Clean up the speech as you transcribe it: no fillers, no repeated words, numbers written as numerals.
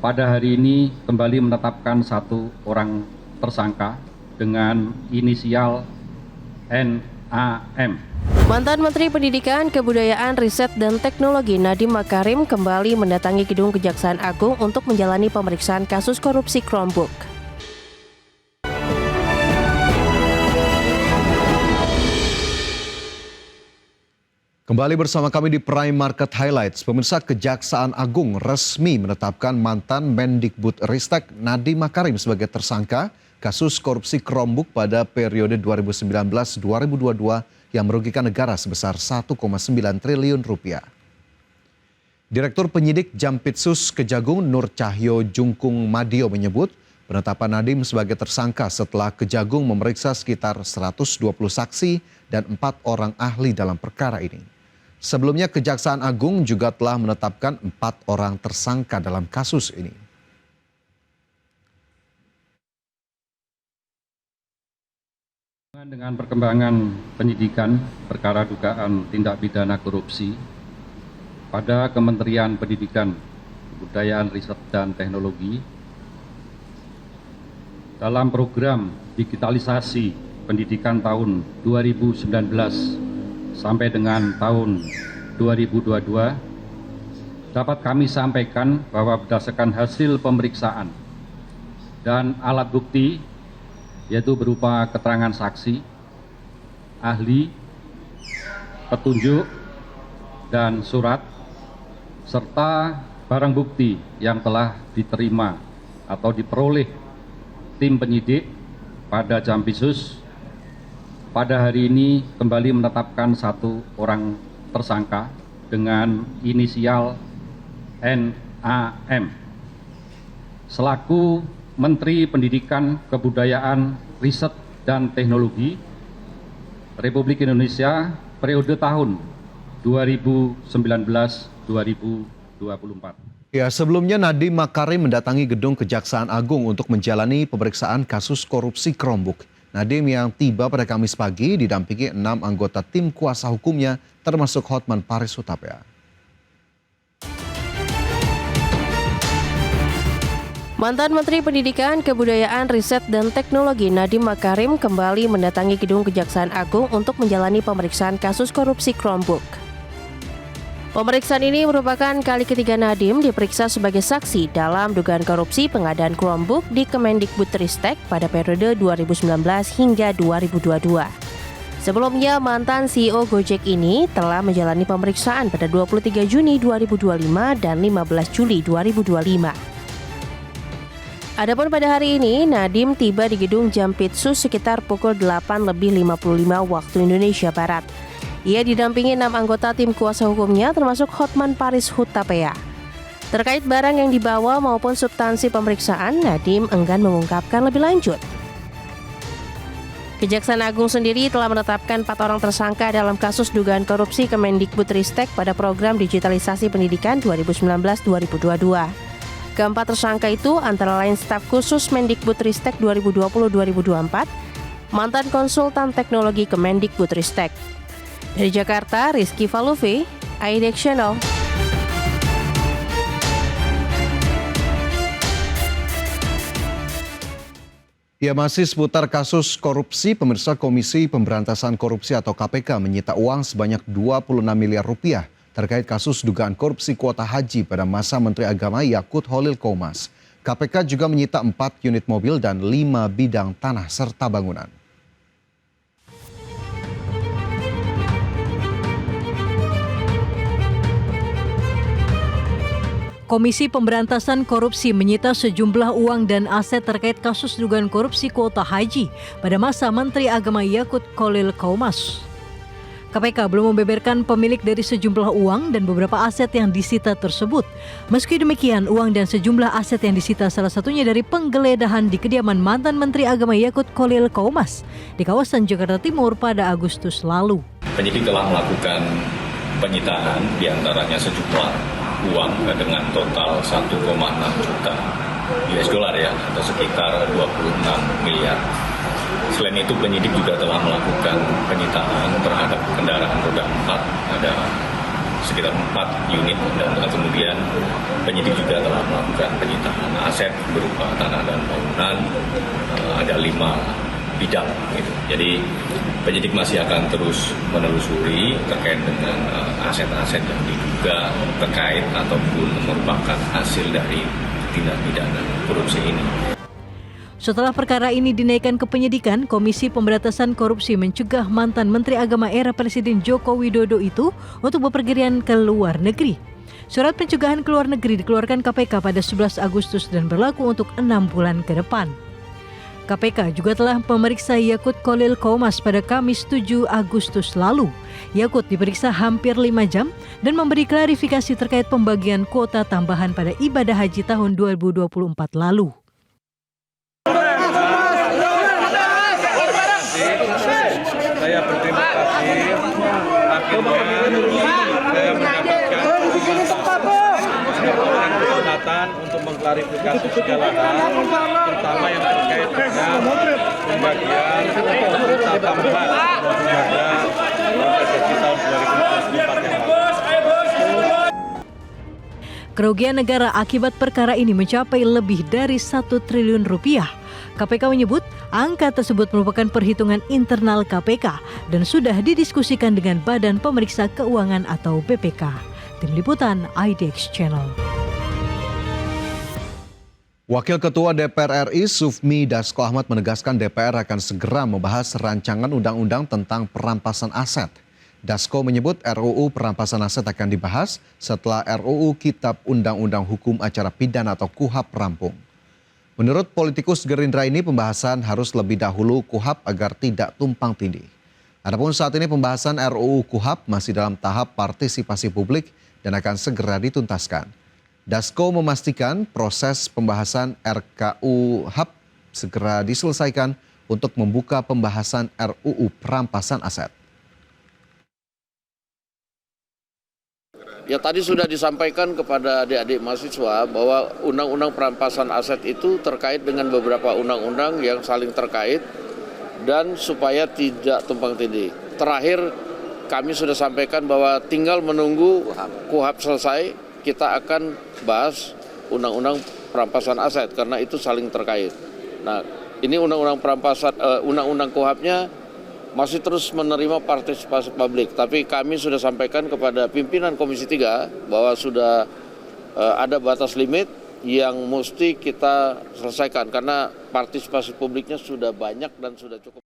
pada hari ini kembali menetapkan satu orang tersangka dengan inisial NAM. Mantan Menteri Pendidikan, Kebudayaan, Riset, dan Teknologi Nadiem Makarim kembali mendatangi Gedung Kejaksaan Agung untuk menjalani pemeriksaan kasus korupsi Chromebook. Kembali bersama kami di Prime Market Highlights. Pemirsa, Kejaksaan Agung resmi menetapkan mantan Mendikbudristek Nadiem Makarim sebagai tersangka kasus korupsi Chromebook pada periode 2019-2022 yang merugikan negara sebesar 1,9 triliun rupiah. Direktur Penyidik Jampitsus Kejagung Nur Cahyo Jungkung Madio menyebut penetapan Nadiem sebagai tersangka setelah Kejagung memeriksa sekitar 120 saksi dan 4 orang ahli dalam perkara ini. Sebelumnya Kejaksaan Agung juga telah menetapkan 4 orang tersangka dalam kasus ini. Dengan perkembangan penyidikan perkara dugaan tindak pidana korupsi pada Kementerian Pendidikan, Kebudayaan, Riset, dan Teknologi dalam program digitalisasi pendidikan tahun 2019 sampai dengan tahun 2022, dapat kami sampaikan bahwa berdasarkan hasil pemeriksaan dan alat bukti, yaitu berupa keterangan saksi, ahli, petunjuk, dan surat, serta barang bukti yang telah diterima atau diperoleh tim penyidik pada Jampitsus, pada hari ini kembali menetapkan satu orang tersangka dengan inisial NAM selaku Menteri Pendidikan, Kebudayaan, Riset, dan Teknologi Republik Indonesia periode tahun 2019-2024. Ya, sebelumnya Nadiem Makarim mendatangi Gedung Kejaksaan Agung untuk menjalani pemeriksaan kasus korupsi Chromebook. Nadiem yang tiba pada Kamis pagi didampingi 6 anggota tim kuasa hukumnya termasuk Hotman Paris Hutapea. Mantan Menteri Pendidikan, Kebudayaan, Riset, dan Teknologi Nadiem Makarim kembali mendatangi Gedung Kejaksaan Agung untuk menjalani pemeriksaan kasus korupsi Chromebook. Pemeriksaan ini merupakan kali ketiga Nadiem diperiksa sebagai saksi dalam dugaan korupsi pengadaan Chromebook di Kemendikbudristek pada periode 2019 hingga 2022. Sebelumnya, mantan CEO Gojek ini telah menjalani pemeriksaan pada 23 Juni 2025 dan 15 Juli 2025. Adapun pada hari ini, Nadiem tiba di Gedung Jampitsus sekitar pukul 8:55 waktu Indonesia Barat. Ia didampingi 6 anggota tim kuasa hukumnya termasuk Hotman Paris Hutapea. Terkait barang yang dibawa maupun substansi pemeriksaan, Nadiem enggan mengungkapkan lebih lanjut. Kejaksaan Agung sendiri telah menetapkan 4 orang tersangka dalam kasus dugaan korupsi Kemendikbudristek pada program digitalisasi pendidikan 2019-2022. Keempat tersangka itu antara lain staf khusus Mendikbudristek 2020-2024, mantan konsultan teknologi Kemendikbudristek. Dari Jakarta, Rizky Faluvi, IDX Channel. Ya, masih seputar kasus korupsi, pemirsa, Komisi Pemberantasan Korupsi atau KPK menyita uang sebanyak 26 miliar rupiah terkait kasus dugaan korupsi kuota haji pada masa Menteri Agama Yakut Kholil Qomas. KPK juga menyita 4 unit mobil dan 5 bidang tanah serta bangunan. Komisi Pemberantasan Korupsi menyita sejumlah uang dan aset terkait kasus dugaan korupsi kuota haji pada masa Menteri Agama Yakut Kholil Qomas. KPK belum membeberkan pemilik dari sejumlah uang dan beberapa aset yang disita tersebut. Meski demikian, uang dan sejumlah aset yang disita salah satunya dari penggeledahan di kediaman mantan Menteri Agama Yakut Kholil Qomas di kawasan Jakarta Timur pada Agustus lalu. Penyidik telah melakukan penyitaan diantaranya sejumlah uang dengan total 1,6 juta US dollar ya, atau sekitar 26 miliar. Selain itu penyidik juga telah melakukan penyitaan terhadap kendaraan roda 4, ada sekitar 4 unit dan kemudian penyidik juga telah melakukan penyitaan aset berupa tanah dan bangunan, ada 5 bidang gitu. Jadi penyidik masih akan terus menelusuri terkait dengan aset-aset yang diduga terkait ataupun merupakan hasil dari tindak pidana korupsi ini. Setelah perkara ini dinaikkan ke penyidikan, Komisi Pemberantasan Korupsi mencegah mantan Menteri Agama era Presiden Joko Widodo itu untuk bepergian ke luar negeri. Surat pencegahan ke luar negeri dikeluarkan KPK pada 11 Agustus dan berlaku untuk 6 bulan ke depan. KPK juga telah memeriksa Yakut Kholil Qomas pada Kamis 7 Agustus lalu. Yakut diperiksa hampir 5 jam dan memberi klarifikasi terkait pembagian kuota tambahan pada ibadah haji tahun 2024 lalu. Saya berterima kasih, akhirnya saya mendapatkan kesempatan untuk mengklarifikasi segala hal, terutama yang terkait dengan pembagian kuota tambahan pada haji tahun 2024 yang lalu. Kerugian negara akibat perkara ini mencapai lebih dari 1 triliun rupiah. KPK menyebut angka tersebut merupakan perhitungan internal KPK dan sudah didiskusikan dengan Badan Pemeriksa Keuangan atau BPK. Tim Liputan IDX Channel. Wakil Ketua DPR RI Sufmi Dasko Ahmad menegaskan DPR akan segera membahas rancangan undang-undang tentang perampasan aset. Dasko menyebut RUU perampasan aset akan dibahas setelah RUU Kitab Undang-Undang Hukum Acara Pidana atau KUHAP rampung. Menurut politikus Gerindra ini pembahasan harus lebih dahulu KUHAP agar tidak tumpang tindih. Adapun saat ini pembahasan RUU KUHAP masih dalam tahap partisipasi publik dan akan segera dituntaskan. Dasko memastikan proses pembahasan RKUHAP segera diselesaikan untuk membuka pembahasan RUU perampasan aset. Ya tadi sudah disampaikan kepada adik-adik mahasiswa bahwa undang-undang perampasan aset itu terkait dengan beberapa undang-undang yang saling terkait dan supaya tidak tumpang tindih. Terakhir kami sudah sampaikan bahwa tinggal menunggu KUHAP selesai, kita akan bahas undang-undang perampasan aset karena itu saling terkait. Nah, ini undang-undang perampasan undang-undang KUHAP-nya masih terus menerima partisipasi publik, tapi kami sudah sampaikan kepada pimpinan Komisi 3 bahwa sudah ada batas limit yang mesti kita selesaikan karena partisipasi publiknya sudah banyak dan sudah cukup.